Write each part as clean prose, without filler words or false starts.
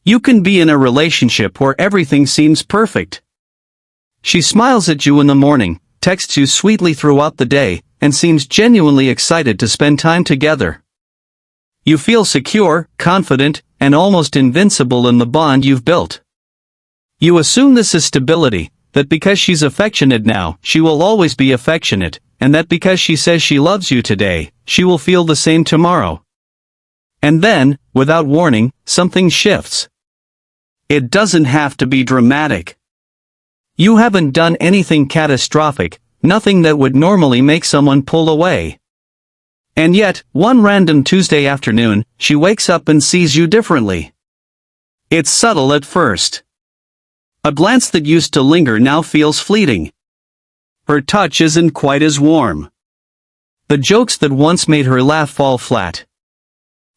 You can be in a relationship where everything seems perfect. She smiles at you in the morning, texts you sweetly throughout the day, and seems genuinely excited to spend time together. You feel secure, confident, and almost invincible in the bond you've built. You assume this is stability, that because she's affectionate now, she will always be affectionate, and that because she says she loves you today, she will feel the same tomorrow. And then, without warning, something shifts. It doesn't have to be dramatic. You haven't done anything catastrophic, nothing that would normally make someone pull away. And yet, one random Tuesday afternoon, she wakes up and sees you differently. It's subtle at first. A glance that used to linger now feels fleeting. Her touch isn't quite as warm. The jokes that once made her laugh fall flat.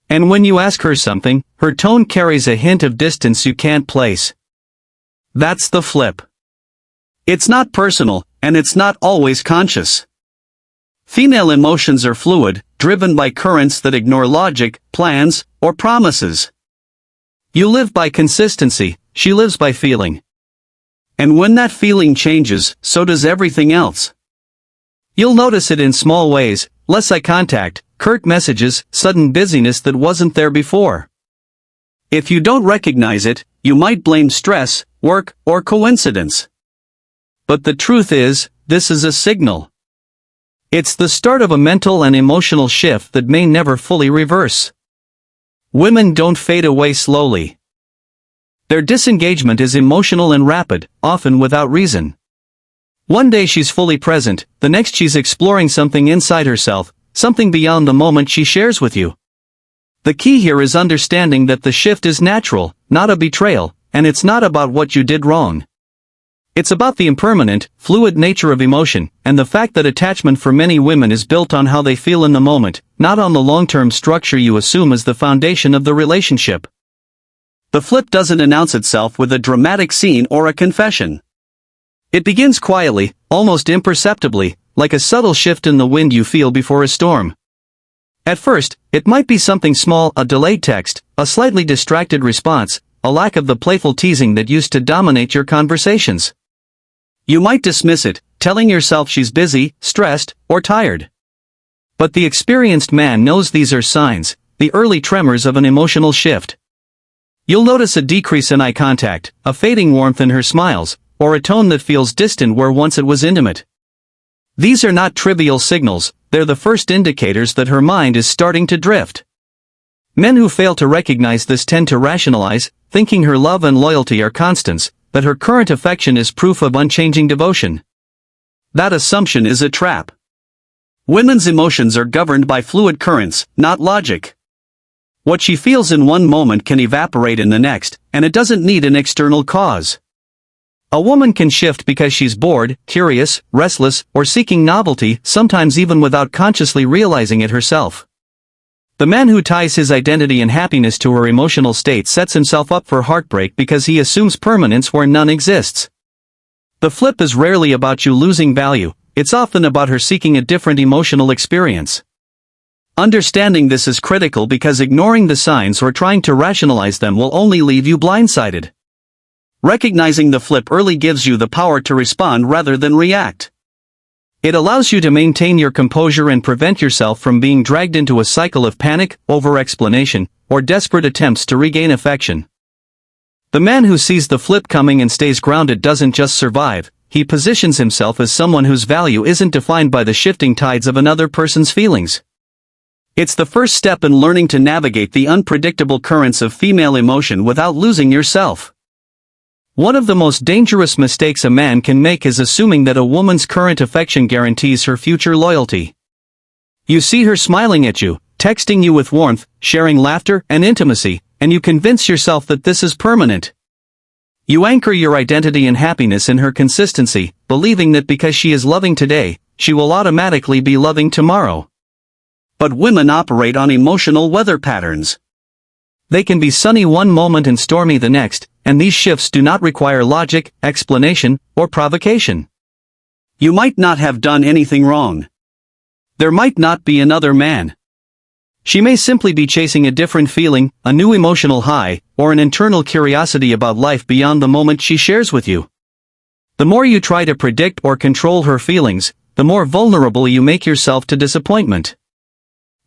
And when you ask her something, her tone carries a hint of distance you can't place. That's the flip. It's not personal, and it's not always conscious. Female emotions are fluid, driven by currents that ignore logic, plans, or promises. You live by consistency, she lives by feeling. And when that feeling changes, so does everything else. You'll notice it in small ways: less eye contact, curt messages, sudden busyness that wasn't there before. If you don't recognize it, you might blame stress, work, or coincidence. But the truth is, this is a signal. It's the start of a mental and emotional shift that may never fully reverse. Women don't fade away slowly. Their disengagement is emotional and rapid, often without reason. One day she's fully present, the next she's exploring something inside herself, something beyond the moment she shares with you. The key here is understanding that the shift is natural, not a betrayal, and it's not about what you did wrong. It's about the impermanent, fluid nature of emotion, and the fact that attachment for many women is built on how they feel in the moment, not on the long-term structure you assume is the foundation of the relationship. The flip doesn't announce itself with a dramatic scene or a confession. It begins quietly, almost imperceptibly, like a subtle shift in the wind you feel before a storm. At first, it might be something small: a delayed text, a slightly distracted response, a lack of the playful teasing that used to dominate your conversations. You might dismiss it, telling yourself she's busy, stressed, or tired. But the experienced man knows these are signs, the early tremors of an emotional shift. You'll notice a decrease in eye contact, a fading warmth in her smiles, or a tone that feels distant where once it was intimate. These are not trivial signals, they're the first indicators that her mind is starting to drift. Men who fail to recognize this tend to rationalize, thinking her love and loyalty are constants, that her current affection is proof of unchanging devotion. That assumption is a trap. Women's emotions are governed by fluid currents, not logic. What she feels in one moment can evaporate in the next, and it doesn't need an external cause. A woman can shift because she's bored, curious, restless, or seeking novelty, sometimes even without consciously realizing it herself. The man who ties his identity and happiness to her emotional state sets himself up for heartbreak because he assumes permanence where none exists. The flip is rarely about you losing value, it's often about her seeking a different emotional experience. Understanding this is critical because ignoring the signs or trying to rationalize them will only leave you blindsided. Recognizing the flip early gives you the power to respond rather than react. It allows you to maintain your composure and prevent yourself from being dragged into a cycle of panic, over-explanation, or desperate attempts to regain affection. The man who sees the flip coming and stays grounded doesn't just survive, he positions himself as someone whose value isn't defined by the shifting tides of another person's feelings. It's the first step in learning to navigate the unpredictable currents of female emotion without losing yourself. One of the most dangerous mistakes a man can make is assuming that a woman's current affection guarantees her future loyalty. You see her smiling at you, texting you with warmth, sharing laughter and intimacy, and you convince yourself that this is permanent. You anchor your identity and happiness in her consistency, believing that because she is loving today, she will automatically be loving tomorrow. But women operate on emotional weather patterns. They can be sunny one moment and stormy the next, and these shifts do not require logic, explanation, or provocation. You might not have done anything wrong. There might not be another man. She may simply be chasing a different feeling, a new emotional high, or an internal curiosity about life beyond the moment she shares with you. The more you try to predict or control her feelings, the more vulnerable you make yourself to disappointment.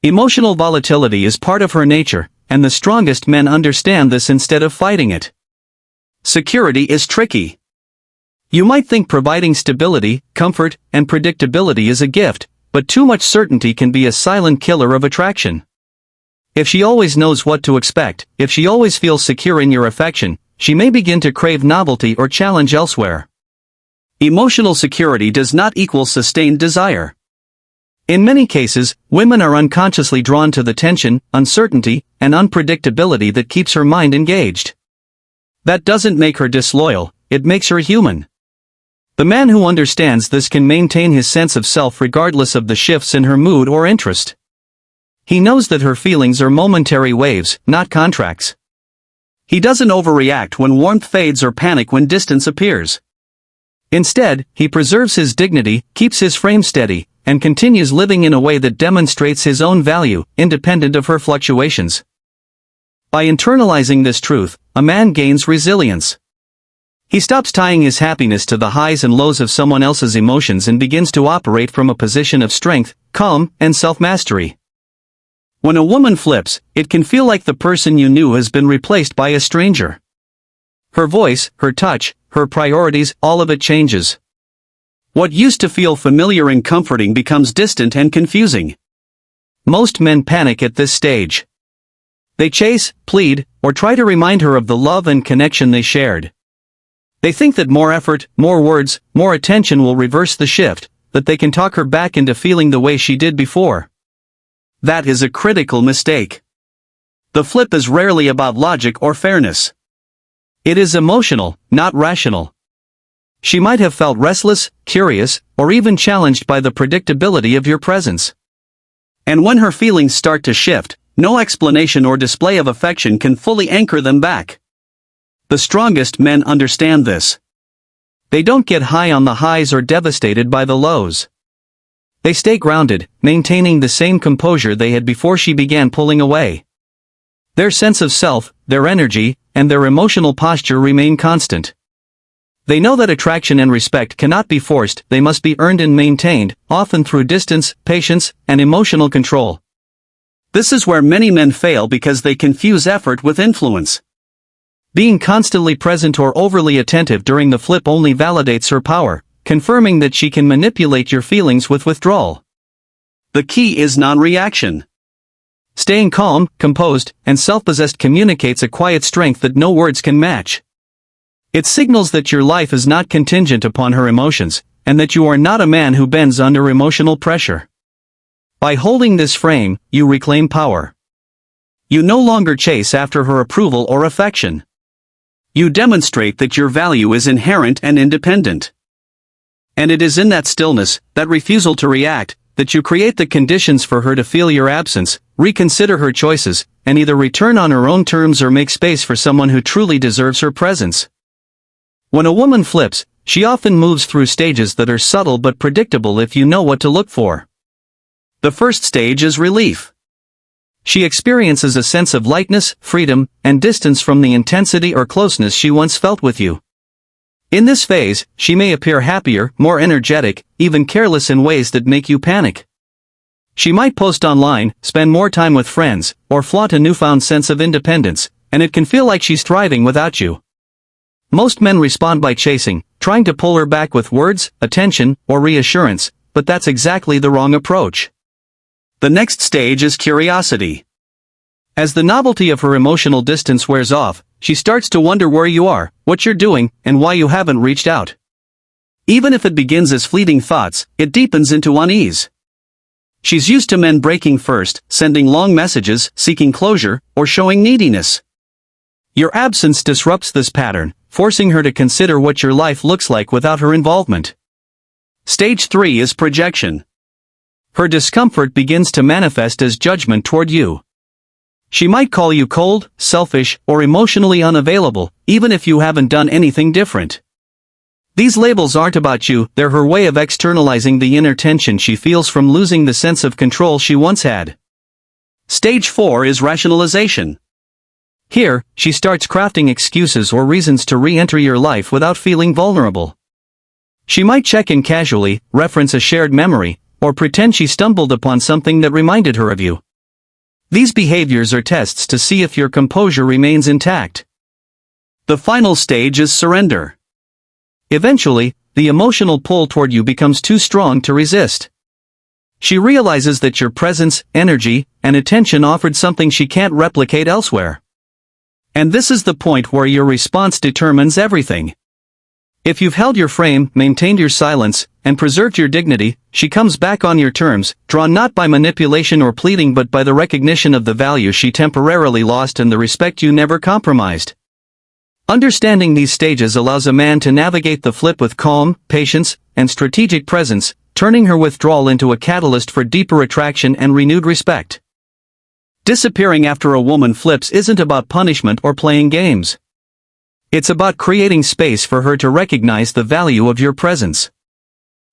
Emotional volatility is part of her nature, and the strongest men understand this instead of fighting it. Security is tricky. You might think providing stability, comfort, and predictability is a gift, but too much certainty can be a silent killer of attraction. If she always knows what to expect, if she always feels secure in your affection, she may begin to crave novelty or challenge elsewhere. Emotional security does not equal sustained desire. In many cases, women are unconsciously drawn to the tension, uncertainty, and unpredictability that keeps her mind engaged. That doesn't make her disloyal, it makes her human. The man who understands this can maintain his sense of self regardless of the shifts in her mood or interest. He knows that her feelings are momentary waves, not contracts. He doesn't overreact when warmth fades or panic when distance appears. Instead, he preserves his dignity, keeps his frame steady, and continues living in a way that demonstrates his own value, independent of her fluctuations. By internalizing this truth, a man gains resilience. He stops tying his happiness to the highs and lows of someone else's emotions and begins to operate from a position of strength, calm, and self-mastery. When a woman flips, it can feel like the person you knew has been replaced by a stranger. Her voice, her touch, her priorities, all of it changes. What used to feel familiar and comforting becomes distant and confusing. Most men panic at this stage. They chase, plead, or try to remind her of the love and connection they shared. They think that more effort, more words, more attention will reverse the shift, that they can talk her back into feeling the way she did before. That is a critical mistake. The flip is rarely about logic or fairness. It is emotional, not rational. She might have felt restless, curious, or even challenged by the predictability of your presence. And when her feelings start to shift, no explanation or display of affection can fully anchor them back. The strongest men understand this. They don't get high on the highs or devastated by the lows. They stay grounded, maintaining the same composure they had before she began pulling away. Their sense of self, their energy, and their emotional posture remain constant. They know that attraction and respect cannot be forced, they must be earned and maintained, often through distance, patience, and emotional control. This is where many men fail because they confuse effort with influence. Being constantly present or overly attentive during the flip only validates her power, confirming that she can manipulate your feelings with withdrawal. The key is non-reaction. Staying calm, composed, and self-possessed communicates a quiet strength that no words can match. It signals that your life is not contingent upon her emotions, and that you are not a man who bends under emotional pressure. By holding this frame, you reclaim power. You no longer chase after her approval or affection. You demonstrate that your value is inherent and independent. And it is in that stillness, that refusal to react, that you create the conditions for her to feel your absence, reconsider her choices, and either return on her own terms or make space for someone who truly deserves her presence. When a woman flips, she often moves through stages that are subtle but predictable if you know what to look for. The first stage is relief. She experiences a sense of lightness, freedom, and distance from the intensity or closeness she once felt with you. In this phase, she may appear happier, more energetic, even careless in ways that make you panic. She might post online, spend more time with friends, or flaunt a newfound sense of independence, and it can feel like she's thriving without you. Most men respond by chasing, trying to pull her back with words, attention, or reassurance, but that's exactly the wrong approach. The next stage is curiosity. As the novelty of her emotional distance wears off, she starts to wonder where you are, what you're doing, and why you haven't reached out. Even if it begins as fleeting thoughts, it deepens into unease. She's used to men breaking first, sending long messages, seeking closure, or showing neediness. Your absence disrupts this pattern, forcing her to consider what your life looks like without her involvement. Stage 3 is projection. Her discomfort begins to manifest as judgment toward you. She might call you cold, selfish, or emotionally unavailable, even if you haven't done anything different. These labels aren't about you, they're her way of externalizing the inner tension she feels from losing the sense of control she once had. Stage 4 is rationalization. Here, she starts crafting excuses or reasons to re-enter your life without feeling vulnerable. She might check in casually, reference a shared memory, or pretend she stumbled upon something that reminded her of you. These behaviors are tests to see if your composure remains intact. The final stage is surrender. Eventually, the emotional pull toward you becomes too strong to resist. She realizes that your presence, energy, and attention offered something she can't replicate elsewhere. And this is the point where your response determines everything. If you've held your frame, maintained your silence, and preserved your dignity, she comes back on your terms, drawn not by manipulation or pleading but by the recognition of the value she temporarily lost and the respect you never compromised. Understanding these stages allows a man to navigate the flip with calm, patience, and strategic presence, turning her withdrawal into a catalyst for deeper attraction and renewed respect. Disappearing after a woman flips isn't about punishment or playing games. It's about creating space for her to recognize the value of your presence.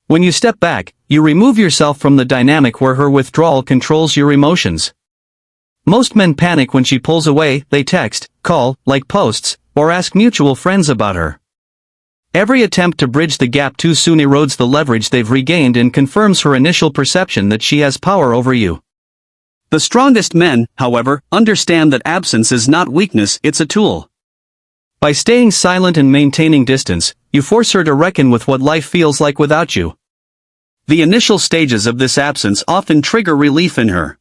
When you step back, you remove yourself from the dynamic where her withdrawal controls your emotions. Most men panic when she pulls away. They text, call, like posts, or ask mutual friends about her. Every attempt to bridge the gap too soon erodes the leverage they've regained and confirms her initial perception that she has power over you. The strongest men, however, understand that absence is not weakness, it's a tool. By staying silent and maintaining distance, you force her to reckon with what life feels like without you. The initial stages of this absence often trigger relief in her.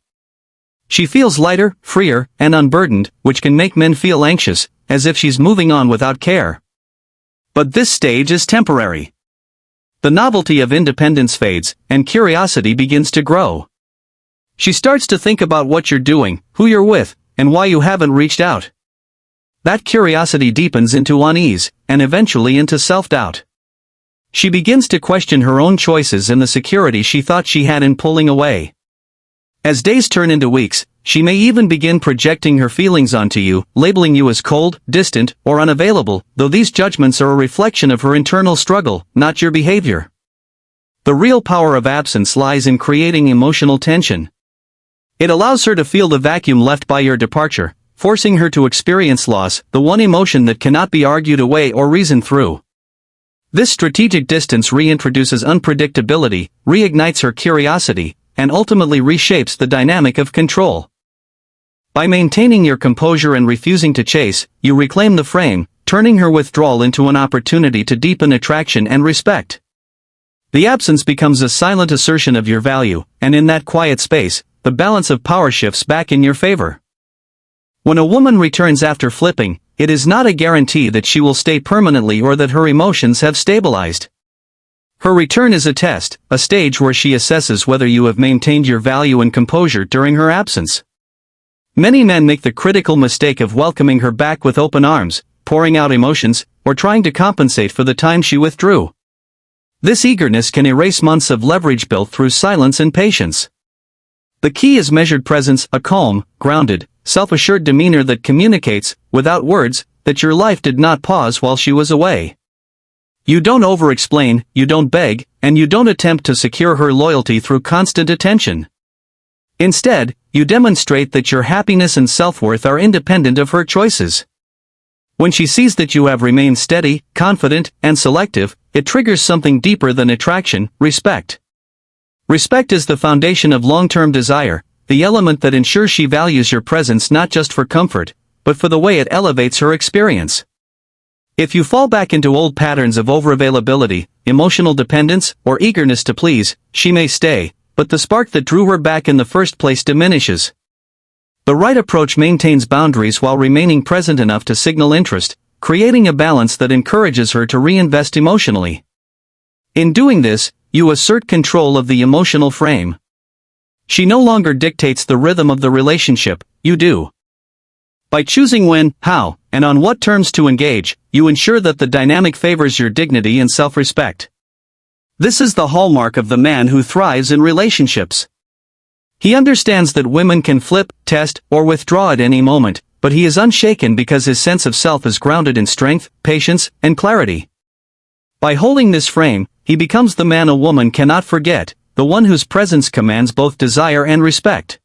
She feels lighter, freer, and unburdened, which can make men feel anxious, as if she's moving on without care. But this stage is temporary. The novelty of independence fades, and curiosity begins to grow. She starts to think about what you're doing, who you're with, and why you haven't reached out. That curiosity deepens into unease, and eventually into self-doubt. She begins to question her own choices and the security she thought she had in pulling away. As days turn into weeks, she may even begin projecting her feelings onto you, labeling you as cold, distant, or unavailable, though these judgments are a reflection of her internal struggle, not your behavior. The real power of absence lies in creating emotional tension. It allows her to feel the vacuum left by your departure, forcing her to experience loss, the one emotion that cannot be argued away or reasoned through. This strategic distance reintroduces unpredictability, reignites her curiosity, and ultimately reshapes the dynamic of control. By maintaining your composure and refusing to chase, you reclaim the frame, turning her withdrawal into an opportunity to deepen attraction and respect. The absence becomes a silent assertion of your value, and in that quiet space, the balance of power shifts back in your favor. When a woman returns after flipping, it is not a guarantee that she will stay permanently or that her emotions have stabilized. Her return is a test, a stage where she assesses whether you have maintained your value and composure during her absence. Many men make the critical mistake of welcoming her back with open arms, pouring out emotions, or trying to compensate for the time she withdrew. This eagerness can erase months of leverage built through silence and patience. The key is measured presence, a calm, grounded, self-assured demeanor that communicates, without words, that your life did not pause while she was away. You don't over-explain, you don't beg, and you don't attempt to secure her loyalty through constant attention. Instead, you demonstrate that your happiness and self-worth are independent of her choices. When she sees that you have remained steady, confident, and selective, it triggers something deeper than attraction, respect. Respect is the foundation of long-term desire, the element that ensures she values your presence not just for comfort, but for the way it elevates her experience. If you fall back into old patterns of overavailability, emotional dependence, or eagerness to please, she may stay, but the spark that drew her back in the first place diminishes. The right approach maintains boundaries while remaining present enough to signal interest, creating a balance that encourages her to reinvest emotionally. In doing this, you assert control of the emotional frame. She no longer dictates the rhythm of the relationship, you do. By choosing when, how, and on what terms to engage, you ensure that the dynamic favors your dignity and self-respect. This is the hallmark of the man who thrives in relationships. He understands that women can flip, test, or withdraw at any moment, but he is unshaken because his sense of self is grounded in strength, patience, and clarity. By holding this frame, he becomes the man a woman cannot forget, the one whose presence commands both desire and respect.